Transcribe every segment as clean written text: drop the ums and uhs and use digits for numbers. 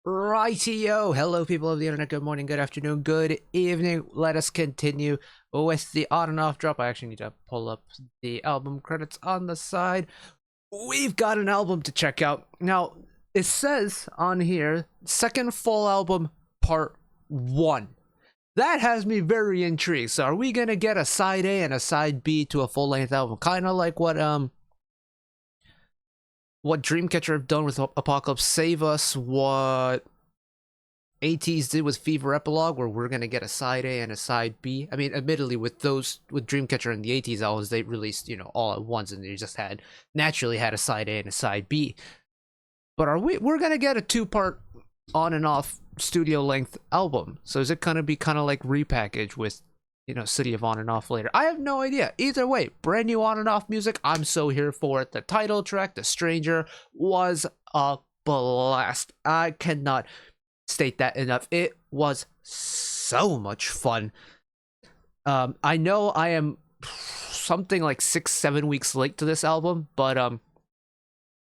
Rightio. Hello, people of the internet. Good morning, good afternoon, good evening. Let us continue with the on and off drop. I actually need to pull up the album credits on the side. We've got an album to check out. Now, it says on here, second full album, part 1. That has me very intrigued. So are we going to get a side A and a side B to a full-length album? Kind of like what Dreamcatcher have done with Apocalypse Save Us, what ATEEZ did with Fever Epilogue, where we're gonna get a side A and a side B. I mean, admittedly, with Dreamcatcher and the ATEEZ albums, they released, all at once, and they just naturally had a side A and a side B. But we're gonna get a 2-part on and off studio length album. So is it gonna be kind of like repackaged with City of On and Off later? I have no idea. Either way, brand new on and off music. I'm so here for it. The title track, The Stranger, was a blast. I cannot state that enough. It was so much fun. I know I am something like 6-7 weeks late to this album, but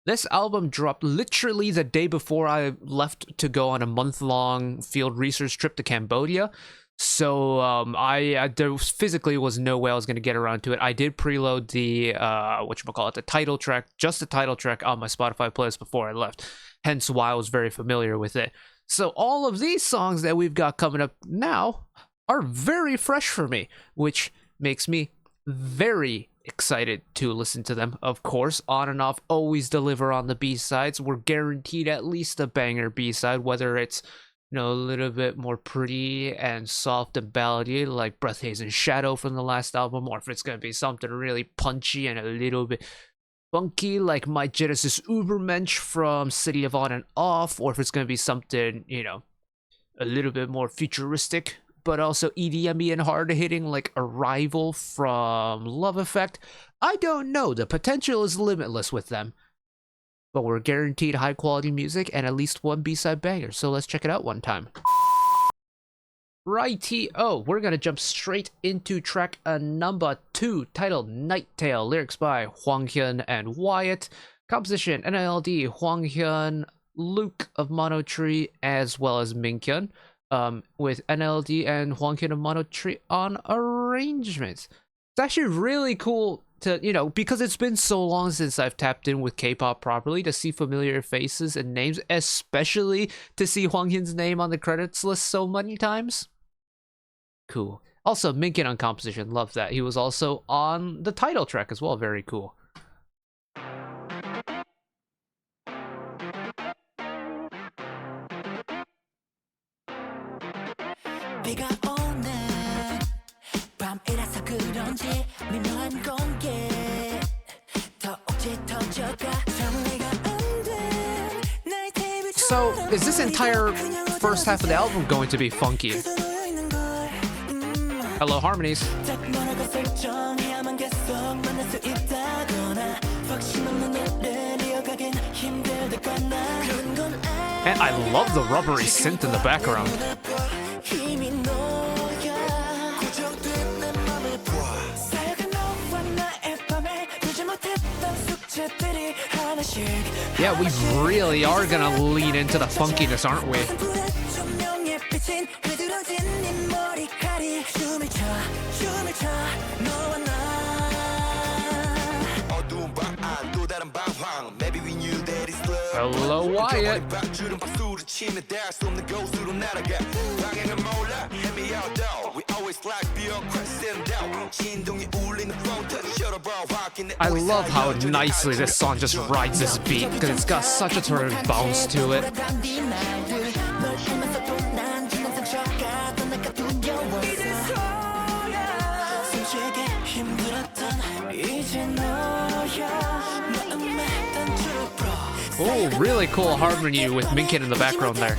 this album dropped literally the day before I left to go on a month-long field research trip to Cambodia. So there physically was no way I was going to get around to it. I did preload the the title track, just the title track, on my Spotify playlist before I left, hence why I was very familiar with it. So all of these songs that we've got coming up now are very fresh for me, which makes me very excited to listen to them. Of course, On and Off always deliver on the B-sides. We're guaranteed at least a banger B-side, whether it's a little bit more pretty and soft and ballady like Breath Haze and Shadow from the last album, or if it's going to be something really punchy and a little bit funky like My Genesis Ubermensch from City of On and Off, or if it's going to be something, a little bit more futuristic but also EDM-y and hard-hitting like Arrival from Love Effect. I don't know. The potential is limitless with them. But we're guaranteed high-quality music and at least one B-side banger, so let's check it out one time. Righty-o, we're gonna jump straight into track number 2, titled Night Tale, lyrics by Hwang Hyun and Wyatt, composition NLD, Hwang Hyun, Luke of Mono Tree, as well as Minkyun, with NLD and Hwang Hyun of Mono Tree on arrangements. It's actually really cool to, because it's been so long since I've tapped in with K-pop properly, to see familiar faces and names, especially to see Hwang Hyun's name on the credits list so many times. Cool. Also, Minkyun on composition, love that. He was also on the title track as well, very cool. So, is this entire first half of the album going to be funky? Hello, harmonies. And I love the rubbery synth in the background. Yeah, we really are gonna lean into the funkiness, aren't we? Hello, Wyatt. I love how nicely this song just rides this beat, because it's got such a terrific bounce to it. Oh, really cool harmony with Minkyun in the background there.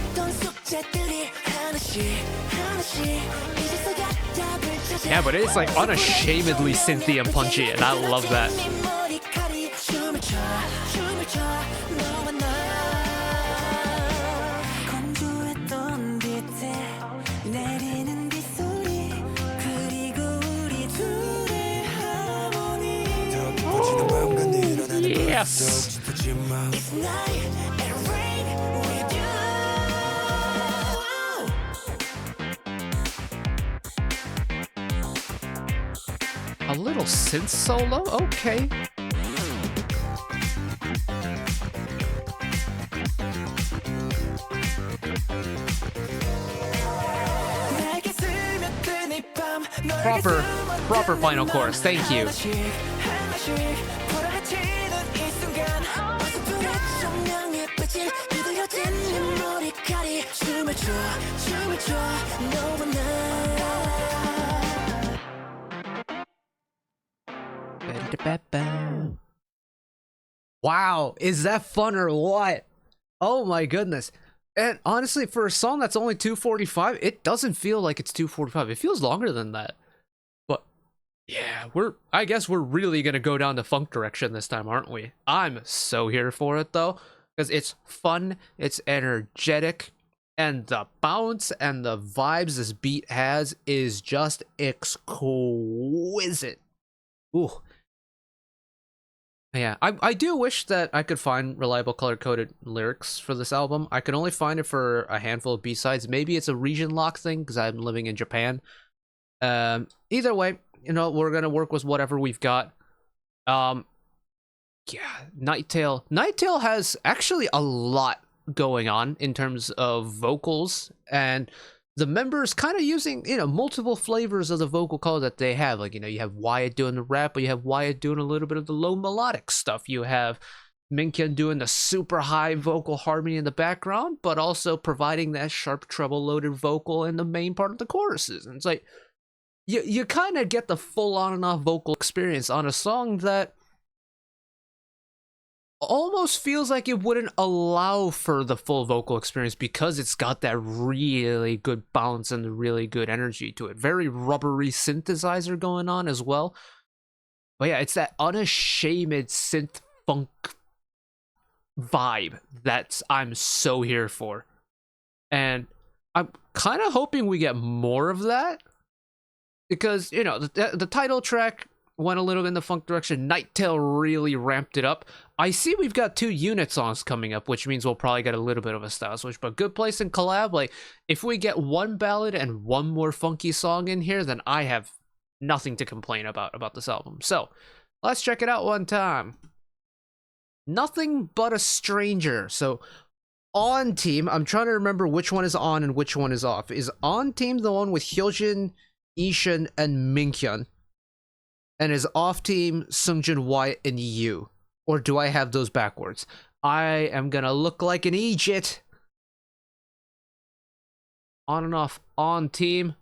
Yeah, but it's like unashamedly synthy and punchy, and I love that. Yes! little synth solo? Okay. Proper final chorus. Thank you. Wow, is that fun or what? Oh my goodness. And honestly, for a song that's only 2:45, it doesn't feel like it's 2:45. It feels longer than that. But yeah, I guess we're really gonna go down the funk direction this time, aren't we? I'm so here for it though, because it's fun, it's energetic, and the bounce and the vibes this beat has is just exquisite. Ooh. Yeah, I do wish that I could find reliable color-coded lyrics for this album. I can only find it for a handful of B-sides. Maybe it's a region lock thing because I'm living in Japan. Either way, you know, we're gonna work with whatever we've got. Yeah, Nighttail. Nighttail has actually a lot going on in terms of vocals, and the members kind of using, you know, multiple flavors of the vocal color that they have. Like, you know, you have Wyatt doing the rap, but you have Wyatt doing a little bit of the low melodic stuff. You have Minkyun doing the super high vocal harmony in the background, but also providing that sharp treble loaded vocal in the main part of the choruses. And it's like, you kind of get the full on and off vocal experience on a song that almost feels like it wouldn't allow for the full vocal experience because it's got that really good balance and the really good energy to it. Very rubbery synthesizer going on as well. But yeah, it's that unashamed synth funk vibe that I'm so here for. And I'm kind of hoping we get more of that because, you know, the title track went a little in the funk direction. Nighttail really ramped it up. I see we've got 2 unit songs coming up, which means we'll probably get a little bit of a style switch, but good place in collab. Like, if we get 1 ballad and 1 more funky song in here, then I have nothing to complain about this album. So, let's check it out one time. Nothing But a Stranger. So, On Team, I'm trying to remember which one is on and which one is off. Is On Team the one with Hyojin, Ishan, and Minkyun? And is Off Team Sungjun, Wyatt, and Yu? Or do I have those backwards? I am gonna look like an idiot. On and off. On Team.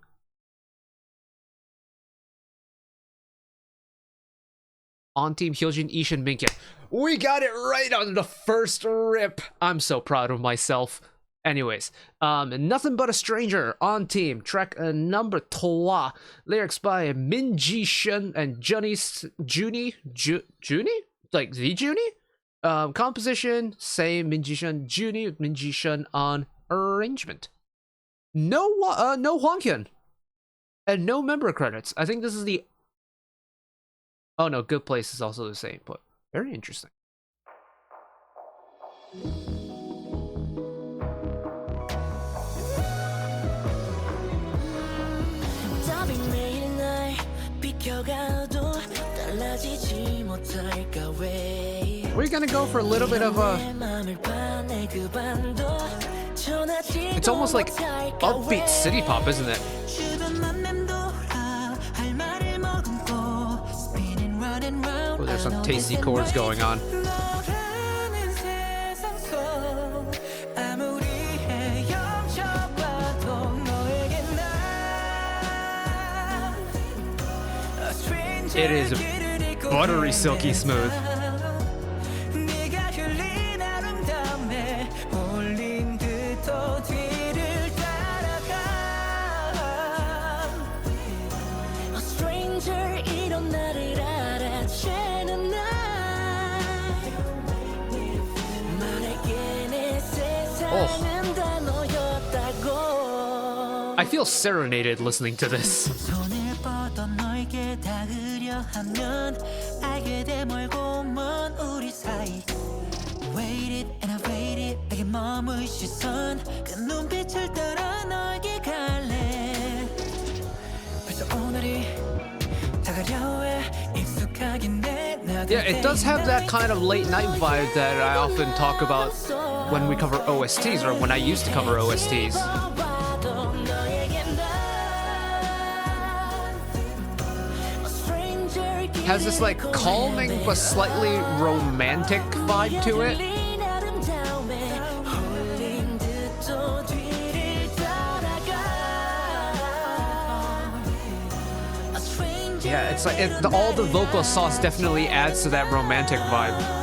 On Team Hyojin, Ishan, Minkyun. We got it right on the first rip. I'm so proud of myself. Anyways, Nothing But a Stranger, On Team, track number 3, lyrics by Min Ji Shun and Juni, like the Juni? Composition, same, Min Ji Shun, Juni with Min Ji Shun on arrangement. No Hwanghyun, and no member credits. I think this is the... Oh no, Good Place is also the same, but very interesting. We're gonna go for a little bit of a... It's almost like upbeat city pop, isn't it? Oh, there's some tasty chords going on. It is buttery, silky smooth. Oh. I feel serenaded listening to this. Yeah, it does have that kind of late night vibe that I often talk about when we cover OSTs, or when I used to cover OSTs. Has this like calming but slightly romantic vibe to it. Yeah, it's like all the vocal sauce definitely adds to that romantic vibe.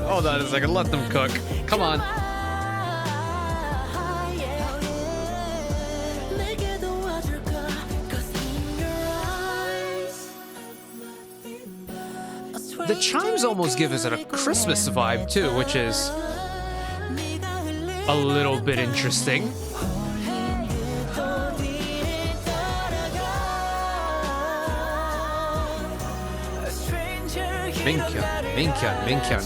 Hold on a second, let them cook. Come on. The chimes almost give us a Christmas vibe too, which is a little bit interesting. Minkyan.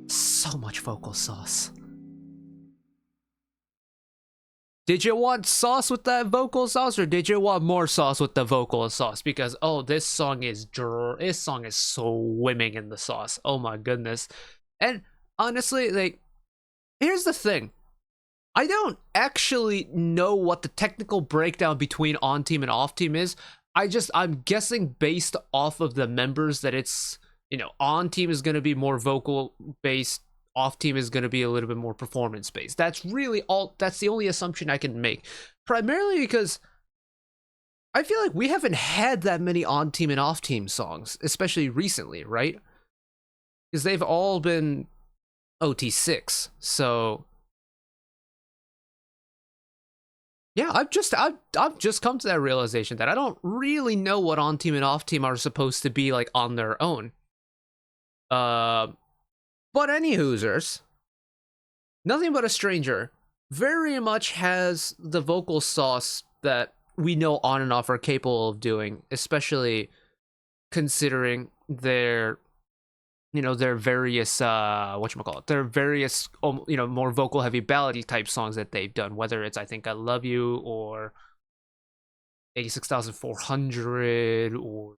So much vocal sauce. Did you want sauce with that vocal sauce, or did you want more sauce with the vocal sauce? Because this song is swimming in the sauce. Oh my goodness. And honestly, like, here's the thing. I don't actually know what the technical breakdown between on team and off team is. I'm guessing based off of the members that it's, on team is going to be more vocal based, off team is going to be a little bit more performance based. That's the only assumption I can make. Primarily because I feel like we haven't had that many on team and off team songs, especially recently, right? Because they've all been OT6. So yeah, I've just come to that realization that I don't really know what on team and off team are supposed to be like on their own. But any hoosers, Nothing But a Stranger very much has the vocal sauce that we know On and Off are capable of doing, especially considering their various their various more vocal heavy ballady type songs that they've done, whether it's I Think I Love You or 86,400 or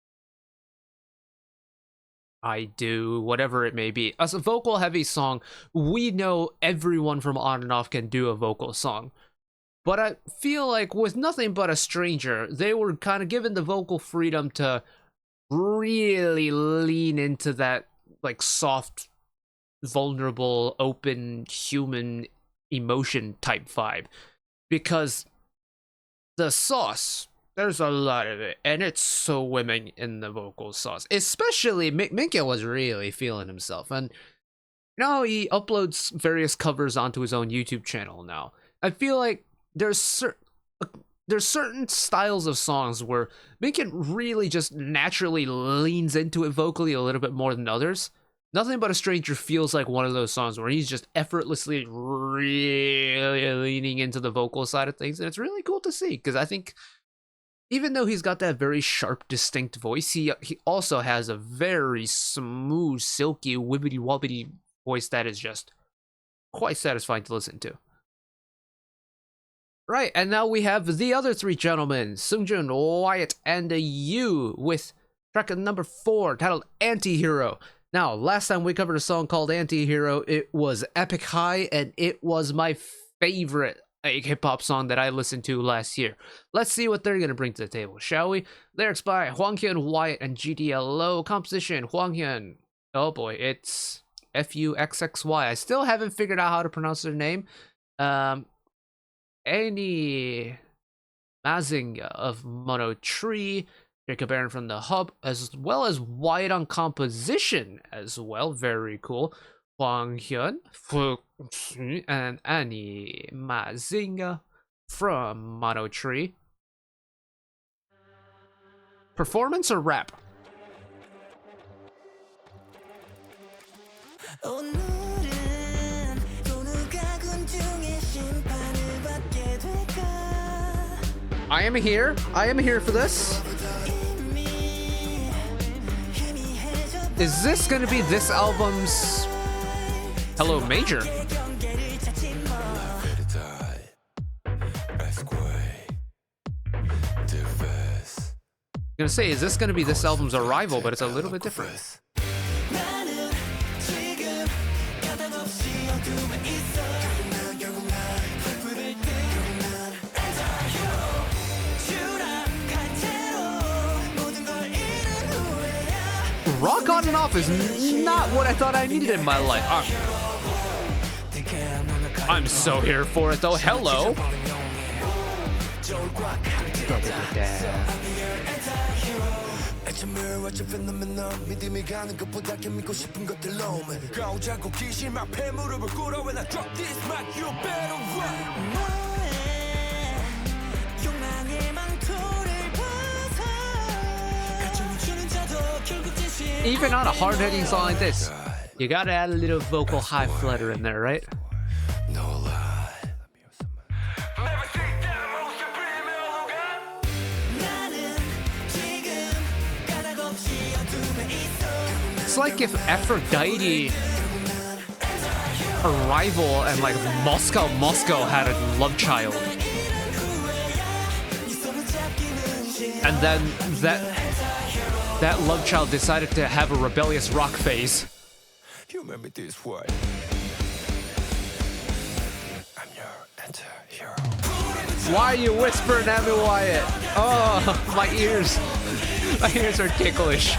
I Do, whatever it may be. As a vocal heavy song, we know everyone from On and Off can do a vocal song. But I feel like with Nothing But a Stranger, they were kind of given the vocal freedom to really lean into that like soft, vulnerable, open, human emotion type vibe. Because the sauce, there's a lot of it, and it's so swimming in the vocal sauce. Especially, Minka was really feeling himself, and he uploads various covers onto his own YouTube channel now. I feel like there's certain styles of songs where Minka really just naturally leans into it vocally a little bit more than others. Nothing But a Stranger feels like one of those songs where he's just effortlessly really leaning into the vocal side of things, and it's really cool to see, because I think even though he's got that very sharp, distinct voice, he also has a very smooth, silky, wibbity-wobbity voice that is just quite satisfying to listen to. Right, and now we have the other three gentlemen, Seungjun, Wyatt, and Yu, with track number 4, titled Anti-Hero. Now, last time we covered a song called Anti-Hero, it was Epic High, and it was my favorite hip-hop song that I listened to last year. Let's see what they're going to bring to the table, shall we? Lyrics by Hwanghyun, Wyatt, and GDLO. Composition, Hwanghyun. Oh boy, it's Fuxxy. I still haven't figured out how to pronounce their name. Any Mazinga of Mono Tree, Jacob Aaron from The Hub, as well as Wyatt on composition as well. Very cool. Hwanghyun and Annie Mazinga from Mono Tree. Performance or rap? I am here. I am here for this. Is this gonna be this album's Hello Major? I'm gonna say, is this gonna be this album's Arrival, but it's a little bit different. Rock on and off is not what I thought I needed in my life. I'm so here for it though. Hello. Even on a hard-hitting song like this, you gotta add a little vocal high flutter in there, right? No lie. It's like if Aphrodite, Arrival, and like Moscow had a love child. And then that love child decided to have a rebellious rock phase. You remember this word? I'm your anti-hero. Why are you whispering at me, Wyatt? Oh, my ears are ticklish.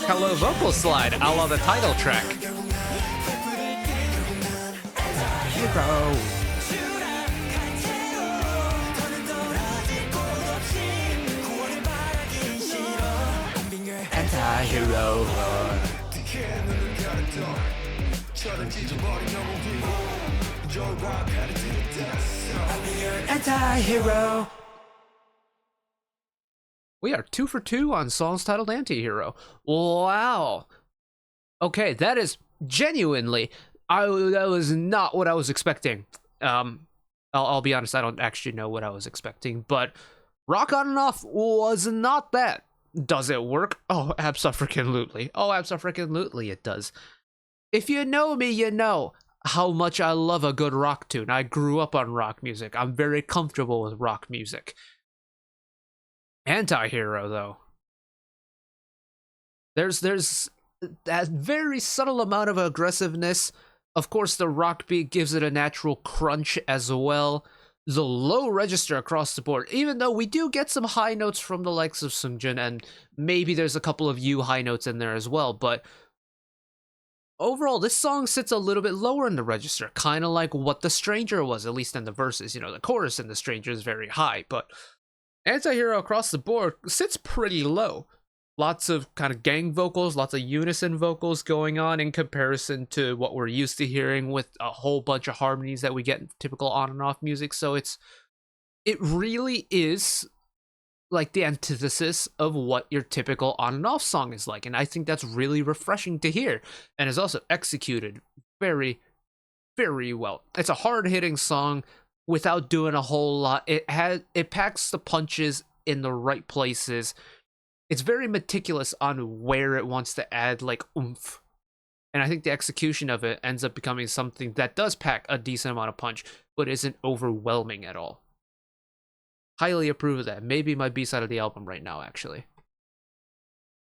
Hello, vocal slide, a la the title track. Hero. Anti-hero. Anti-hero. We are 2 for 2 on songs titled Anti-Hero. Wow. Okay, that is genuinely... that was not what I was expecting. I'll be honest, I don't actually know what I was expecting, but Rock On and Off was not that. Does it work? Oh, abso-freaking-lutely. Oh, abso-freaking-lutely it does. If you know me, you know how much I love a good rock tune. I grew up on rock music. I'm very comfortable with rock music. Anti-Hero, though. There's that very subtle amount of aggressiveness. Of course, the rock beat gives it a natural crunch as well. The low register across the board, even though we do get some high notes from the likes of Sungjin, and maybe there's a couple of U high notes in there as well, but overall, this song sits a little bit lower in the register, kind of like What the Stranger was, at least in the verses. You know, the chorus in The Stranger is very high, but Anti-Hero across the board sits pretty low. Lots of kind of gang vocals, lots of unison vocals going on in comparison to what we're used to hearing with a whole bunch of harmonies that we get in typical on and off music. So it really is like the antithesis of what your typical on and off song is like. And I think that's really refreshing to hear, and is also executed very, very well. It's a hard-hitting song without doing a whole lot. It packs the punches in the right places. It's very meticulous on where it wants to add like oomph. And I think the execution of it ends up becoming something that does pack a decent amount of punch, but isn't overwhelming at all. Highly approve of that. Maybe my B-side of the album right now, actually.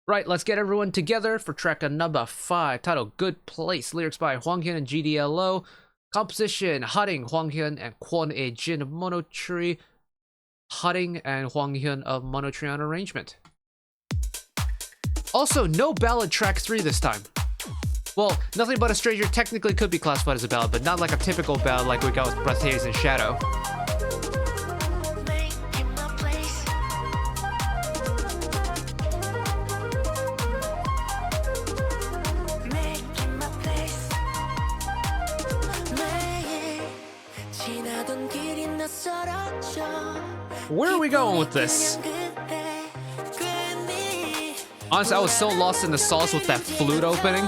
Right, let's get everyone together for track number 5, titled Good Place. Lyrics by Hwang Hyun and GDLO. Composition, Haring, Hwang Hyun, and Kwon A-jin of Mono Tree. Haring and Hwang Hyun of Mono Tree on arrangement. Also, no ballad track 3 this time. Well, Nothing But a Stranger technically could be classified as a ballad, but not like a typical ballad like we got with Breath Haze and Shadow. Where are we going with this? Honestly, I was so lost in the sauce with that flute opening.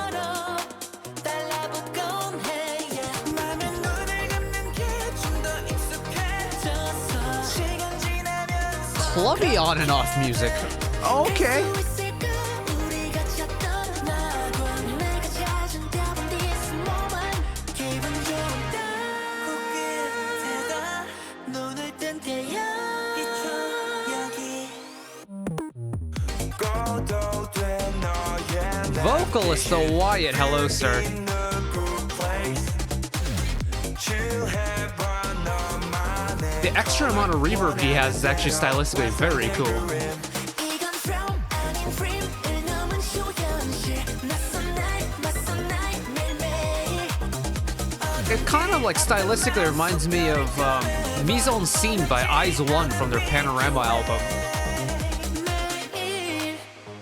Clubby on and off music. Okay. Vocalist the Wyatt, hello sir. The extra amount of reverb he has is actually stylistically very cool. It kind of like stylistically reminds me of Mise en Scene by Eyes One from their Panorama album.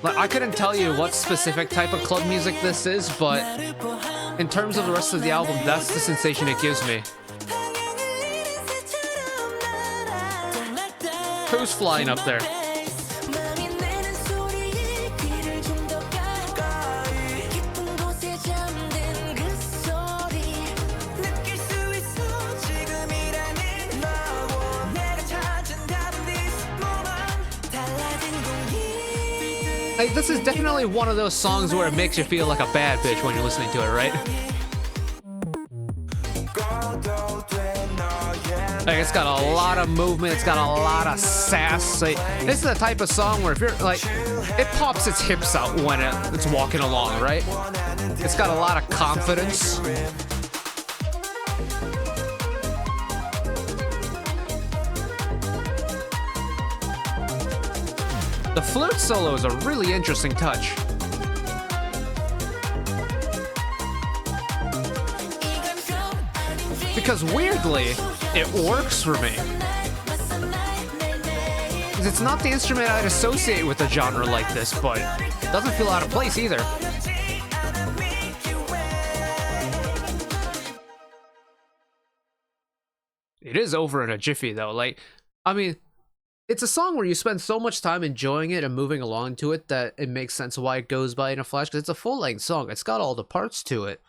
Like, I couldn't tell you what specific type of club music this is, but in terms of the rest of the album, that's the sensation it gives me. Who's flying up there? Like, this is definitely one of those songs where it makes you feel like a bad bitch when you're listening to it, right? Like, it's got a lot of movement, it's got a lot of sass. Like, this is the type of song where if you're like, it pops its hips out when it's walking along, right? It's got a lot of confidence. The flute solo is a really interesting touch. Because weirdly, it works for me. It's not the instrument I'd associate with a genre like this, but it doesn't feel out of place either. It is over in a jiffy though. Like, I mean, it's a song where you spend so much time enjoying it and moving along to it that it makes sense why it goes by in a flash, because it's a full-length song. It's got all the parts to it.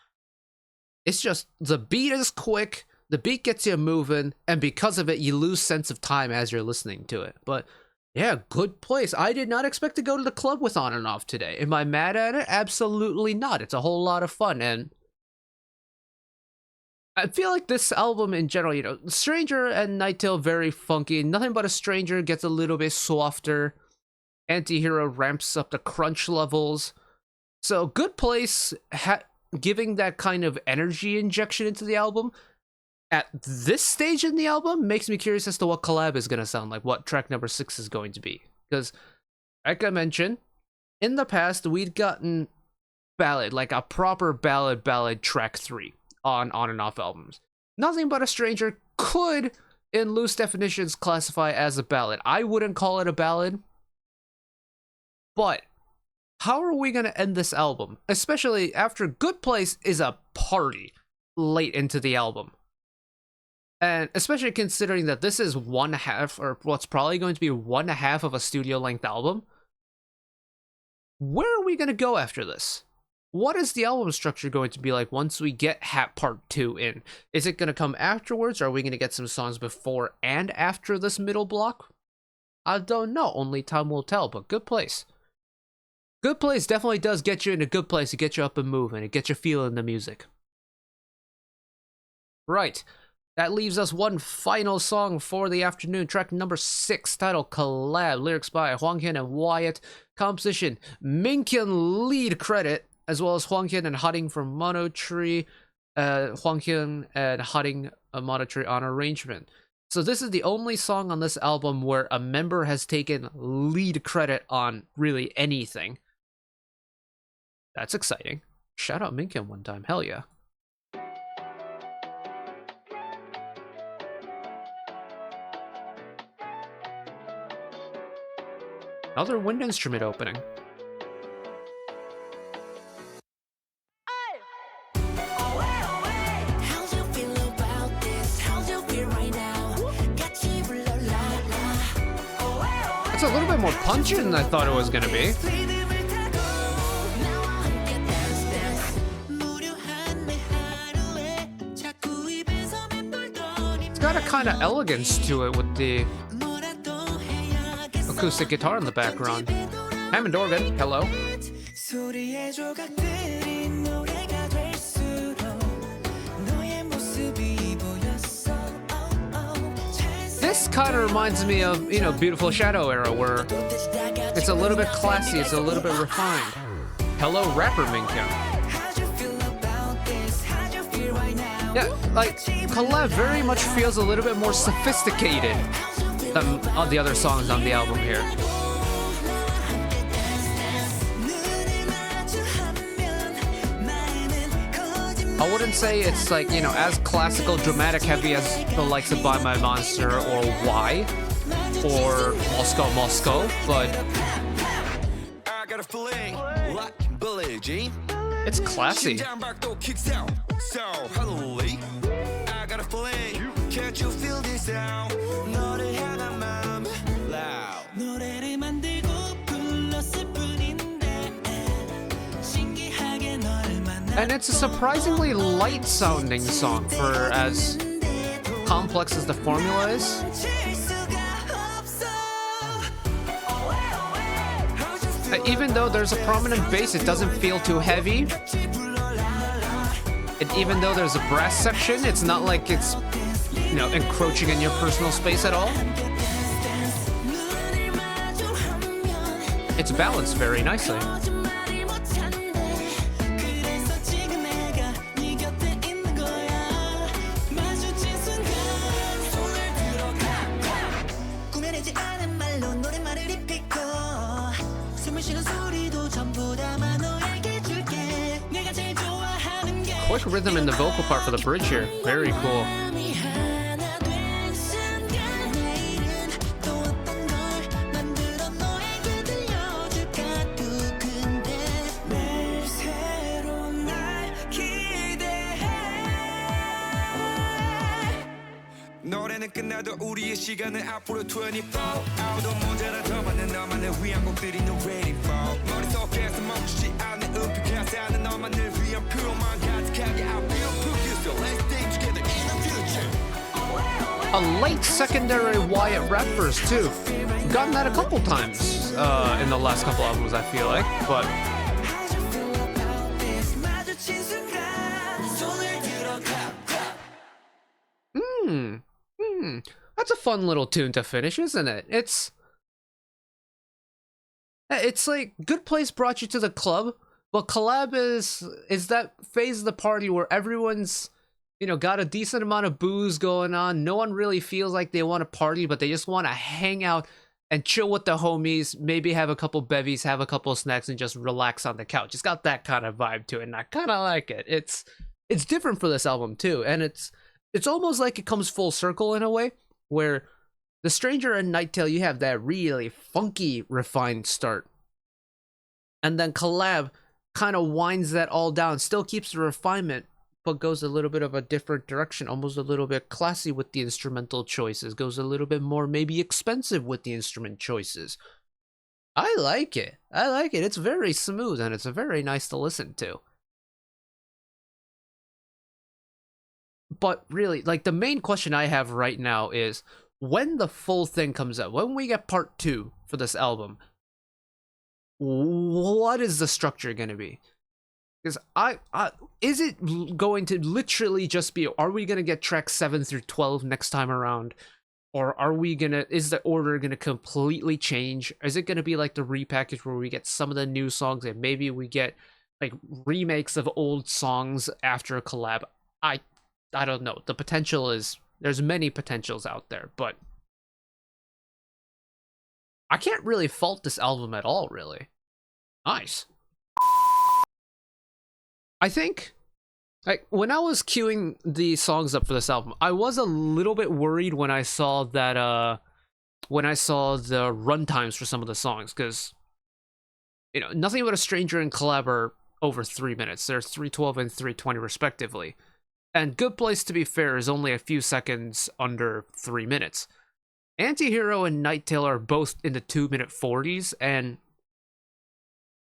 It's just, the beat is quick, the beat gets you moving, and because of it, you lose sense of time as you're listening to it. But yeah, good place. I did not expect to go to the club with On and Off today. Am I mad at it? Absolutely not. It's a whole lot of fun, and I feel like this album in general, you know, Stranger and Nighttale, very funky. Nothing But a Stranger gets a little bit softer. Antihero ramps up the crunch levels. So Good Place, giving that kind of energy injection into the album at this stage in the album makes me curious as to what Collab is going to sound like, what track number 6 is going to be. Because, like I mentioned, in the past, we'd gotten ballad, like a proper ballad track 3. On and off albums. Nothing But a Stranger could, in loose definitions, classify as a ballad. I wouldn't call it a ballad. But how are we going to end this album? Especially after Good Place is a party late into the album. And especially considering that this is one half, or what's probably going to be one half of a studio-length album. Where are we going to go after this? What is the album structure going to be like once we get Hat Part 2 in? Is it going to come afterwards? Or are we going to get some songs before and after this middle block? I don't know. Only time will tell, but Good Place. Good Place definitely does get you in a good place to get you up and moving. It gets you feeling the music. Right. That leaves us one final song for the afternoon. Track number 6, titled Collab. Lyrics by Hwang Hyun and Wyatt. Composition, Minkyun lead credit, as well as Hwang Hyun and Hutting from Mono Tree. Hwang Hyun and Hutting Mono Tree on arrangement. So this is the only song on this album where a member has taken lead credit on really anything. That's exciting. Shout out Minkyun one time, hell yeah. Another wind instrument opening. It's a little bit more punchy than I thought it was gonna be. It's got a kind of elegance to it with the acoustic guitar in the background. Hammond organ, hello. This kind of reminds me of, you know, Beautiful Shadow era, where it's a little bit classy, it's a little bit refined. Hello, rapper Minka. Yeah, like, Collab very much feels a little bit more sophisticated than all the other songs on the album here. I wouldn't say it's like, you know, as classical, dramatic, heavy as the likes of Buy My Monster or Y or Moscow, Moscow, but it's classy. And it's a surprisingly light sounding song for as complex as the formula is. Even though there's a prominent bass, it doesn't feel too heavy. And even though there's a brass section, it's not like it's, you know, encroaching in your personal space at all. It's balanced very nicely. Quick rhythm in the vocal part for the bridge here. Very cool. A late secondary Wyatt rap verse too. Gotten that a couple times in the last couple albums, I feel like, but that's a fun little tune to finish, isn't it? It's like Good Place brought you to the club, but Collab is that phase of the party where everyone's, you know, got a decent amount of booze going on. No one really feels like they want to party, but they just want to hang out and chill with the homies, maybe have a couple bevies, have a couple snacks, and just relax on the couch. It's got that kind of vibe to it, and I kind of like it. It's different for this album too, and it's almost like it comes full circle in a way, where The Stranger and Night Tale, you have that really funky, refined start. And then Collab kind of winds that all down, still keeps the refinement, but goes a little bit of a different direction, almost a little bit classy with the instrumental choices, goes a little bit more maybe expensive with the instrument choices. I like it. I like it. It's very smooth, and it's very nice to listen to. But really, like, the main question I have right now is, when the full thing comes out, when we get part 2 for this album, what is the structure going to be? Because is it going to literally just be, are we going to get tracks 7 through 12 next time around? Or are we going to, is the order going to completely change? Is it going to be like the repackage where we get some of the new songs and maybe we get like remakes of old songs after a collab? I don't know. The potential is, there's many potentials out there, but I can't really fault this album at all, really. Nice. I think, like, when I was queuing the songs up for this album, I was a little bit worried when I saw that, when I saw the runtimes for some of the songs, because, you know, Nothing But a Stranger and Collab are over 3 minutes. They're 3:12 and 3:20 respectively. And Good Place, to be fair, is only a few seconds under 3 minutes. Antihero and Nighttail are both in the 2-minute 40s, and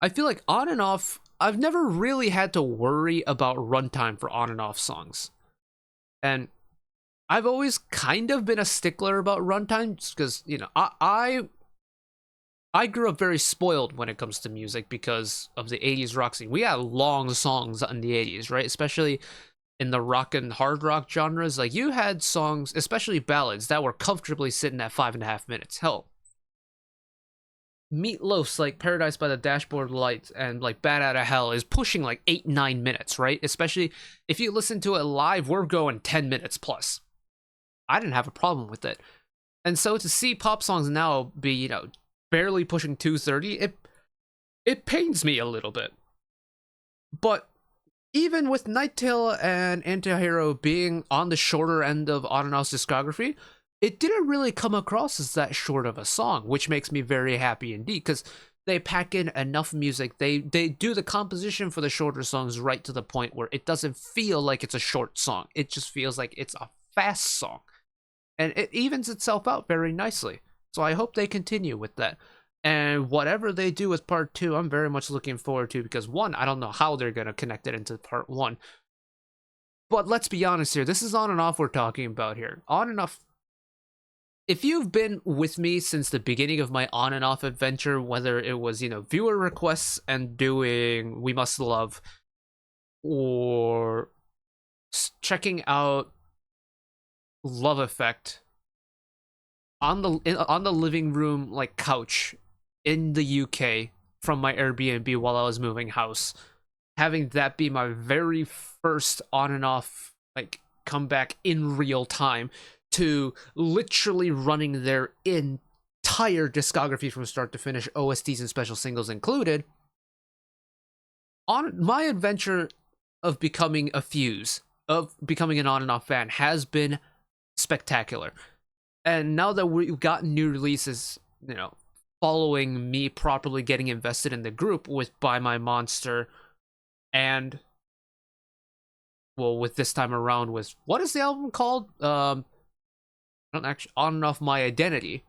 I feel like On and Off, I've never really had to worry about runtime for On and Off songs. And I've always kind of been a stickler about runtime because, you know, I grew up very spoiled when it comes to music because of the 80s rock scene. We had long songs in the 80s, right? Especially in the rock and hard rock genres. Like, you had songs, especially ballads, that were comfortably sitting at 5.5 minutes. Hell, Meatloaf's like Paradise by the Dashboard Light and like Bad Out of Hell is pushing like 8-9 minutes, right? Especially if you listen to it live, we're going 10 minutes plus. I didn't have a problem with it. And so to see pop songs now be, you know, barely pushing 2:30, it pains me a little bit. But even with Nighttail and Antihero being on the shorter end of On and Off's discography, it didn't really come across as that short of a song, which makes me very happy indeed, because they pack in enough music. They do the composition for the shorter songs right to the point where it doesn't feel like it's a short song. It just feels like it's a fast song. And it evens itself out very nicely. So I hope they continue with that. And whatever they do with part 2, I'm very much looking forward to, because 1, I don't know how they're going to connect it into part 1. But let's be honest here. This is On and Off we're talking about here. On and Off. If you've been with me since the beginning of my On and Off adventure, whether it was, you know, viewer requests and doing We Must Love, or checking out Love Effect on the living room like couch in the UK from my Airbnb while I was moving house, having that be my very first On and Off like comeback in real time, to literally running their entire discography from start to finish, OSTs and special singles included. On my adventure of becoming a Fuse, of becoming an On and Off fan, has been spectacular. And now that we've gotten new releases, you know, following me properly getting invested in the group with Buy My Monster, and well, with this time around with, what is the album called? I don't actually, On and Off My Identity.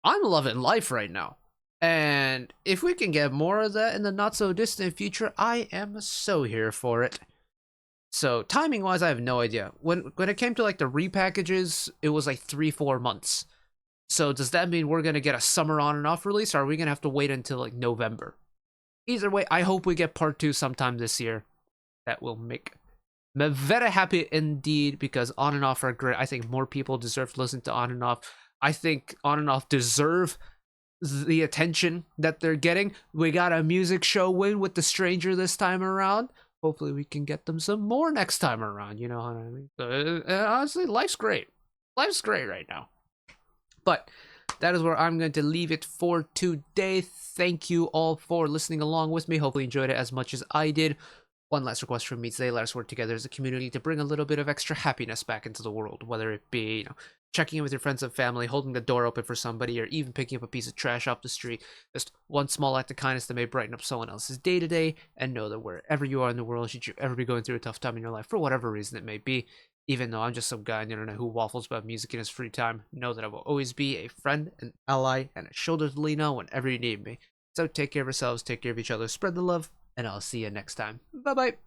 I'm loving life right now. And if we can get more of that in the not so distant future, I am so here for it. So timing wise, I have no idea. When it came to like the repackages, it was like 3-4 months. So does that mean we're gonna get a summer On and Off release, or are we gonna have to wait until like November? Either way, I hope we get part 2 sometime this year. That will make me very happy indeed, because On and Off are great. I think more people deserve to listen to On and Off. I think On and Off deserve the attention that they're getting. We got a music show win with The Stranger this time around. Hopefully we can get them some more next time around, you know what I mean? Honestly, life's great. Life's great right now. But that is where I'm going to leave it for today. Thank you all for listening along with me. Hopefully you enjoyed it as much as I did. One last request from me today: let us work together as a community to bring a little bit of extra happiness back into the world, whether it be, you know, checking in with your friends and family, holding the door open for somebody, or even picking up a piece of trash off the street. Just one small act of kindness that may brighten up someone else's day to day. And know that wherever you are in the world, should you ever be going through a tough time in your life, for whatever reason it may be, even though I'm just some guy on the internet who waffles about music in his free time, know that I will always be a friend, an ally, and a shoulder to lean on whenever you need me. So take care of yourselves, take care of each other, spread the love, and I'll see you next time. Bye bye.